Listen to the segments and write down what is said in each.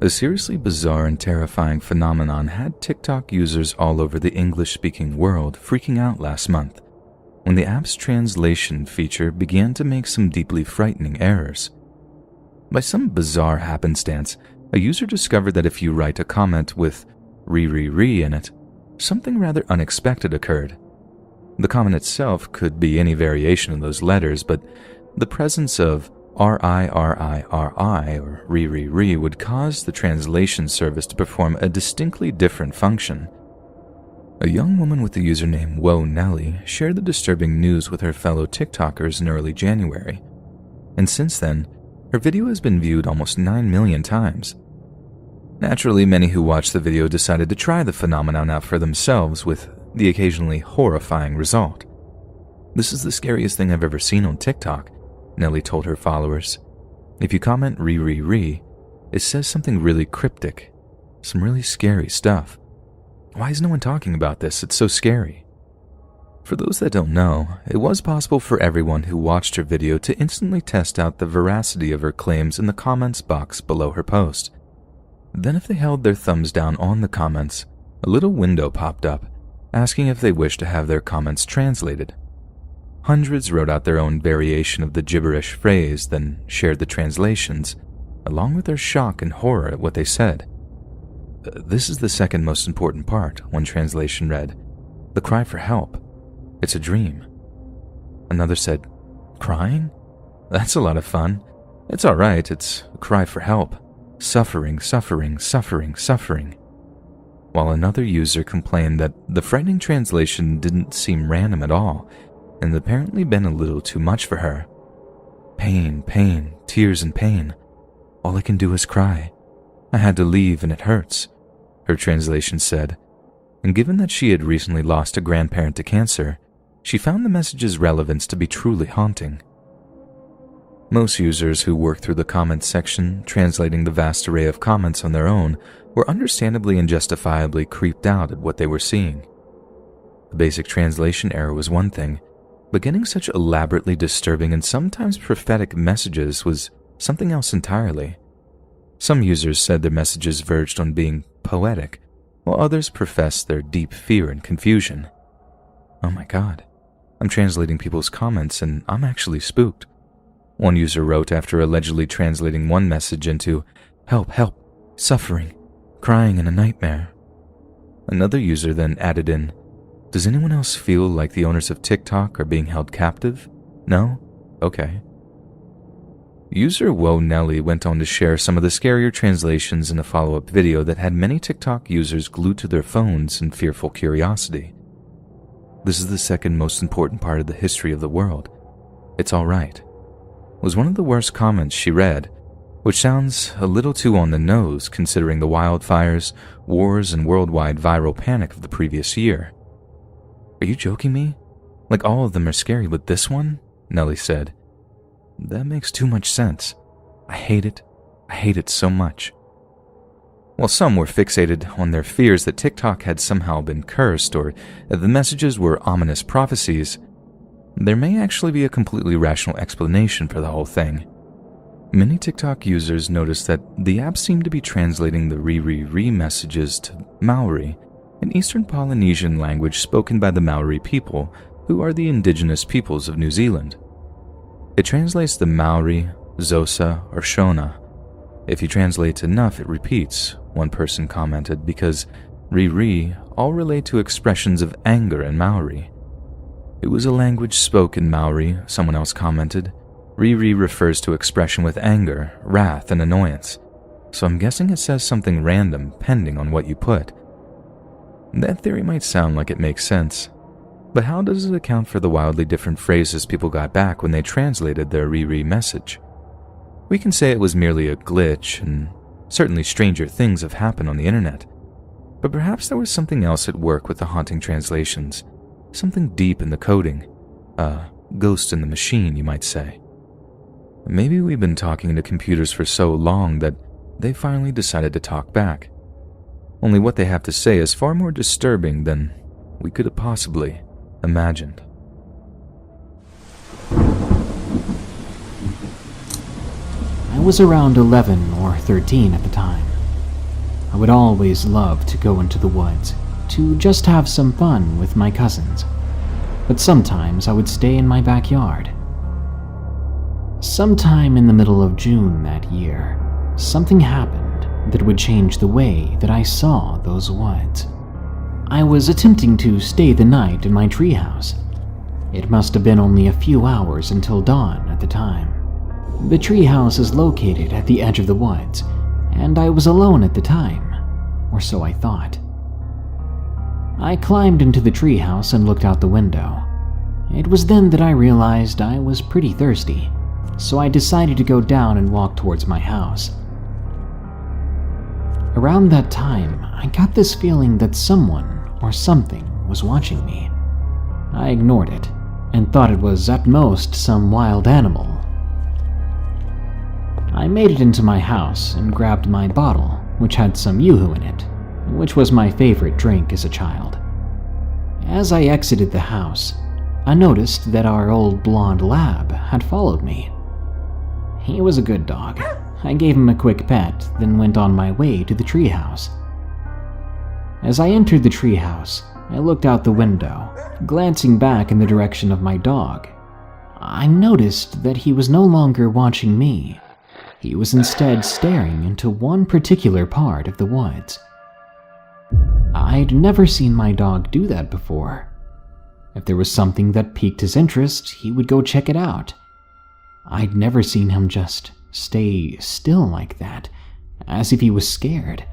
A seriously bizarre and terrifying phenomenon had TikTok users all over the English-speaking world freaking out last month when the app's translation feature began to make some deeply frightening errors. By some bizarre happenstance, a user discovered that if you write a comment with RIRIRI in it, something rather unexpected occurred. The comment itself could be any variation of those letters, but the presence of RIRIRI or RIRIRI would cause the translation service to perform a distinctly different function. A young woman with the username Nelly shared the disturbing news with her fellow TikTokers in early January, and since then, her video has been viewed almost 9 million times. Naturally, many who watched the video decided to try the phenomenon out for themselves, with the occasionally horrifying result. "This is the scariest thing I've ever seen on TikTok," Nelly told her followers. "If you comment RIRIRI, it says something really cryptic, some really scary stuff. Why is no one talking about this? It's so scary." For those that don't know, it was possible for everyone who watched her video to instantly test out the veracity of her claims in the comments box below her post. Then if they held their thumbs down on the comments, a little window popped up, asking if they wished to have their comments translated. Hundreds wrote out their own variation of the gibberish phrase, then shared the translations, along with their shock and horror at what they said. "This is the second most important part," one translation read. "The cry for help. It's a dream." Another said, "Crying? That's a lot of fun. It's alright, it's a cry for help. Suffering, suffering, suffering, suffering." While another user complained that the frightening translation didn't seem random at all, and had apparently been a little too much for her. "Pain, pain, tears and pain. All I can do is cry. I had to leave and it hurts," her translation said. And given that she had recently lost a grandparent to cancer, she found the message's relevance to be truly haunting. Most users who worked through the comments section, translating the vast array of comments on their own, were understandably and justifiably creeped out at what they were seeing. The basic translation error was one thing, but getting such elaborately disturbing and sometimes prophetic messages was something else entirely. Some users said their messages verged on being poetic, while others professed their deep fear and confusion. "Oh my god, I'm translating people's comments and I'm actually spooked," one user wrote after allegedly translating one message into "help, help, suffering, crying in a nightmare." Another user then added in, "Does anyone else feel like the owners of TikTok are being held captive? No? Okay." User Nelly went on to share some of the scarier translations in a follow-up video that had many TikTok users glued to their phones in fearful curiosity. "This is the second most important part of the history of the world. It's alright," was one of the worst comments she read, which sounds a little too on the nose considering the wildfires, wars, and worldwide viral panic of the previous year. "Are you joking me? Like all of them are scary, but this one?" Nelly said. "That makes too much sense. I hate it. I hate it so much." While some were fixated on their fears that TikTok had somehow been cursed or that the messages were ominous prophecies, there may actually be a completely rational explanation for the whole thing. Many TikTok users noticed that the app seemed to be translating the RIRIRI messages to Maori, an Eastern Polynesian language spoken by the Maori people, who are the indigenous peoples of New Zealand. It translates the Maori, Xhosa, or Shona. If you translate enough, it repeats, one person commented, because Riri all relate to expressions of anger in Maori. "It was a language spoken Maori," someone else commented. "Riri refers to expression with anger, wrath, and annoyance, so I'm guessing it says something random pending on what you put." That theory might sound like it makes sense, but how does it account for the wildly different phrases people got back when they translated their Riri message? We can say it was merely a glitch, and certainly stranger things have happened on the internet, but perhaps there was something else at work with the haunting translations, something deep in the coding, a ghost in the machine, you might say. Maybe we've been talking to computers for so long that they finally decided to talk back. Only what they have to say is far more disturbing than we could have possibly imagined. I was around 11 or 13 at the time. I would always love to go into the woods to just have some fun with my cousins, but sometimes I would stay in my backyard. Sometime in the middle of June that year, something happened that would change the way that I saw those woods. I was attempting to stay the night in my treehouse. It must have been only a few hours until dawn at the time. The treehouse is located at the edge of the woods, and I was alone at the time, or so I thought. I climbed into the treehouse and looked out the window. It was then that I realized I was pretty thirsty, so I decided to go down and walk towards my house. Around that time, I got this feeling that someone or something was watching me. I ignored it and thought it was at most some wild animal. I made it into my house and grabbed my bottle, which had some Myuu in it, which was my favorite drink as a child. As I exited the house, I noticed that our old blonde lab had followed me. He was a good dog. I gave him a quick pet, then went on my way to the treehouse. As I entered the treehouse, I looked out the window, glancing back in the direction of my dog. I noticed that he was no longer watching me. He was instead staring into one particular part of the woods. I'd never seen my dog do that before. If there was something that piqued his interest, he would go check it out. I'd never seen him just stay still like that, as if he was scared.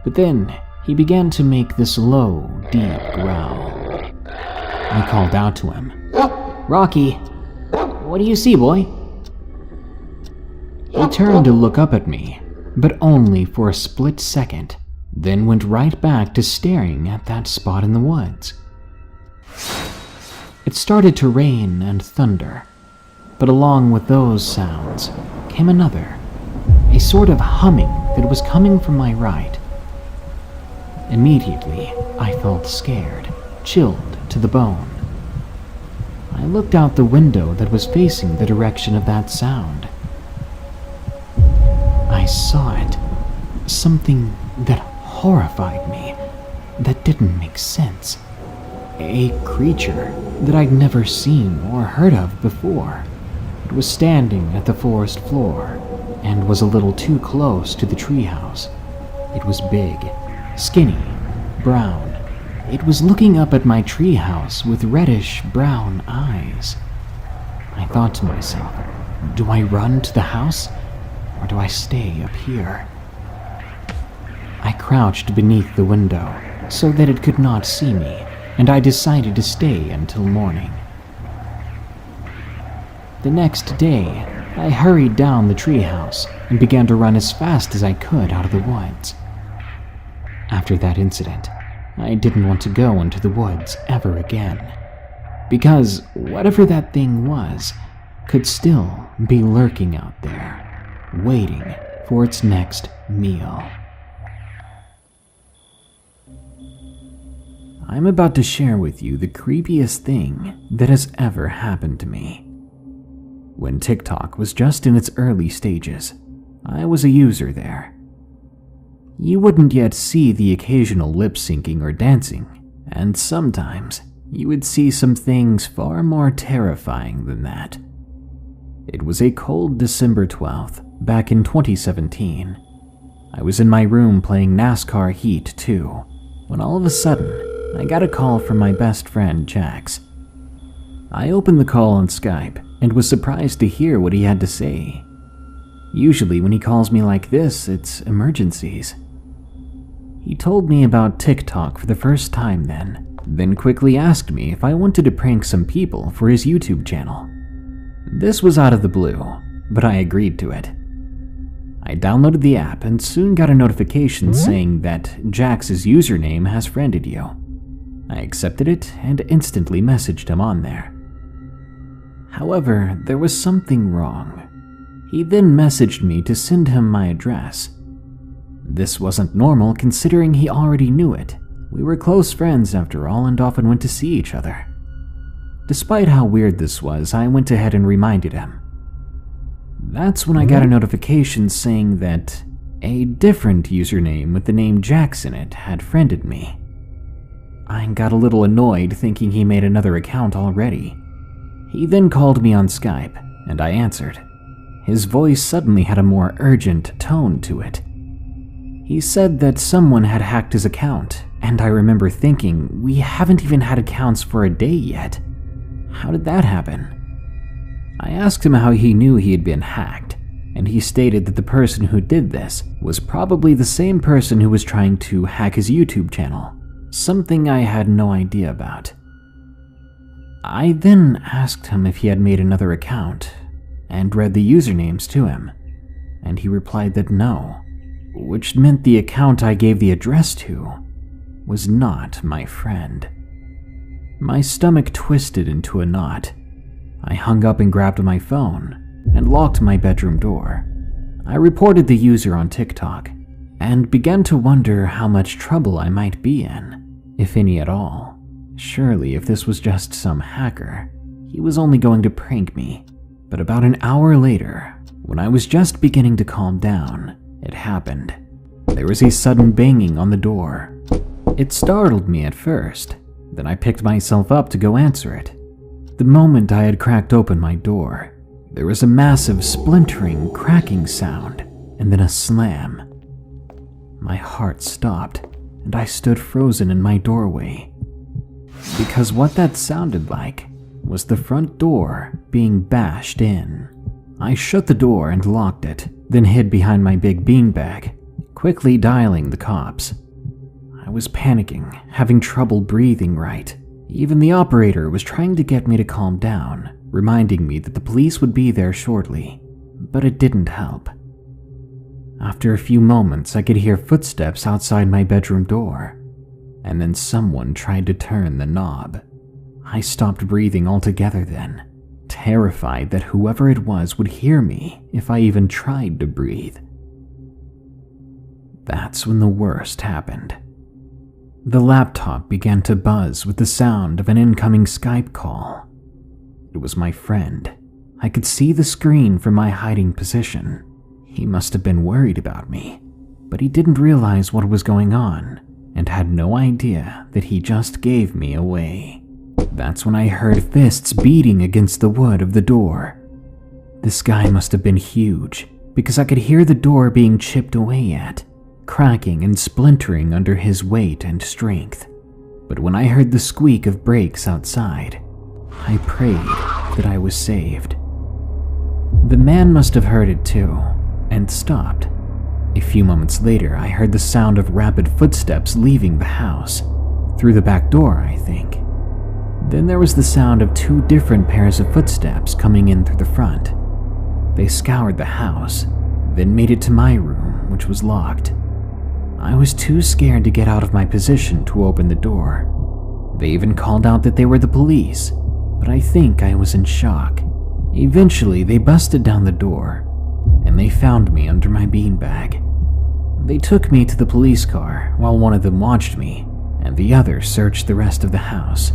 But then he began to make this low, deep growl. I called out to him, "Rocky, what do you see, boy?" He turned to look up at me, but only for a split second, then went right back to staring at that spot in the woods. It started to rain and thunder, but along with those sounds came another, a sort of humming that was coming from my right. Immediately, I felt scared, chilled to the bone. I looked out the window that was facing the direction of that sound. I saw it, something that horrified me, that didn't make sense. A creature that I'd never seen or heard of before. It was standing at the forest floor and was a little too close to the treehouse. It was big, skinny, brown. It was looking up at my treehouse with reddish-brown eyes. I thought to myself, do I run to the house, or do I stay up here? I crouched beneath the window so that it could not see me, and I decided to stay until morning. The next day, I hurried down the treehouse and began to run as fast as I could out of the woods. After that incident, I didn't want to go into the woods ever again, because whatever that thing was could still be lurking out there, waiting for its next meal. I'm about to share with you the creepiest thing that has ever happened to me. When TikTok was just in its early stages, I was a user there. You wouldn't yet see the occasional lip-syncing or dancing, and sometimes you would see some things far more terrifying than that. It was a cold December 12th, back in 2017. I was in my room playing NASCAR Heat 2, when all of a sudden, I got a call from my best friend, Jax. I opened the call on Skype and was surprised to hear what he had to say. Usually when he calls me like this, it's emergencies. He told me about TikTok for the first time then quickly asked me if I wanted to prank some people for his YouTube channel. This was out of the blue, but I agreed to it. I downloaded the app and soon got a notification saying that Jax's username has friended you. I accepted it and instantly messaged him on there. However, there was something wrong. He then messaged me to send him my address. This wasn't normal considering he already knew it. We were close friends after all and often went to see each other. Despite how weird this was, I went ahead and reminded him. That's when I got a notification saying that A different username with the name Jax in it had friended me. I got a little annoyed thinking he made another account already. He then called me on Skype, and I answered. His voice suddenly had a more urgent tone to it. He said that someone had hacked his account, and I remember thinking, we haven't even had accounts for a day yet. How did that happen? I asked him how he knew he had been hacked, and he stated that the person who did this was probably the same person who was trying to hack his YouTube channel, something I had no idea about. I then asked him if he had made another account, and read the usernames to him, and he replied that no, which meant the account I gave the address to was not my friend. My stomach twisted into a knot. I hung up and grabbed my phone and locked my bedroom door. I reported the user on TikTok and began to wonder how much trouble I might be in, if any at all. Surely if this was just some hacker, he was only going to prank me. But about an hour later, when I was just beginning to calm down, it happened. There was a sudden banging on the door. It startled me at first, then I picked myself up to go answer it. The moment I had cracked open my door, there was a massive splintering, cracking sound, and then a slam. My heart stopped, and I stood frozen in my doorway. Because what that sounded like was the front door being bashed in. I shut the door and locked it, then hid behind my big beanbag, quickly dialing the cops. I was panicking, having trouble breathing right. Even the operator was trying to get me to calm down, reminding me that the police would be there shortly, but it didn't help. After a few moments, I could hear footsteps outside my bedroom door, and then someone tried to turn the knob. I stopped breathing altogether then, terrified that whoever it was would hear me if I even tried to breathe. That's when the worst happened. The laptop began to buzz with the sound of an incoming Skype call. It was my friend. I could see the screen from my hiding position. He must have been worried about me, but he didn't realize what was going on and had no idea that he just gave me away. That's when I heard fists beating against the wood of the door. This guy must have been huge, because I could hear the door being chipped away at, cracking and splintering under his weight and strength. But when I heard the squeak of brakes outside, I prayed that I was saved. The man must have heard it too, and stopped. A few moments later, I heard the sound of rapid footsteps leaving the house, through the back door, I think. Then there was the sound of two different pairs of footsteps coming in through the front. They scoured the house, then made it to my room, which was locked. I was too scared to get out of my position to open the door. They even called out that they were the police, but I think I was in shock. Eventually, they busted down the door, and they found me under my beanbag. They took me to the police car while one of them watched me, and the other searched the rest of the house.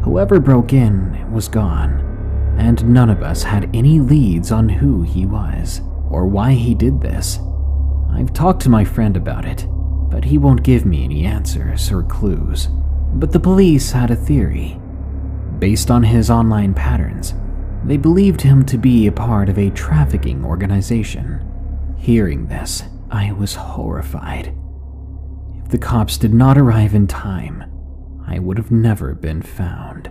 Whoever broke in was gone, and none of us had any leads on who he was or why he did this. I've talked to my friend about it, but he won't give me any answers or clues. But the police had a theory. Based on his online patterns, they believed him to be a part of a trafficking organization. Hearing this, I was horrified. If the cops did not arrive in time, I would have never been found.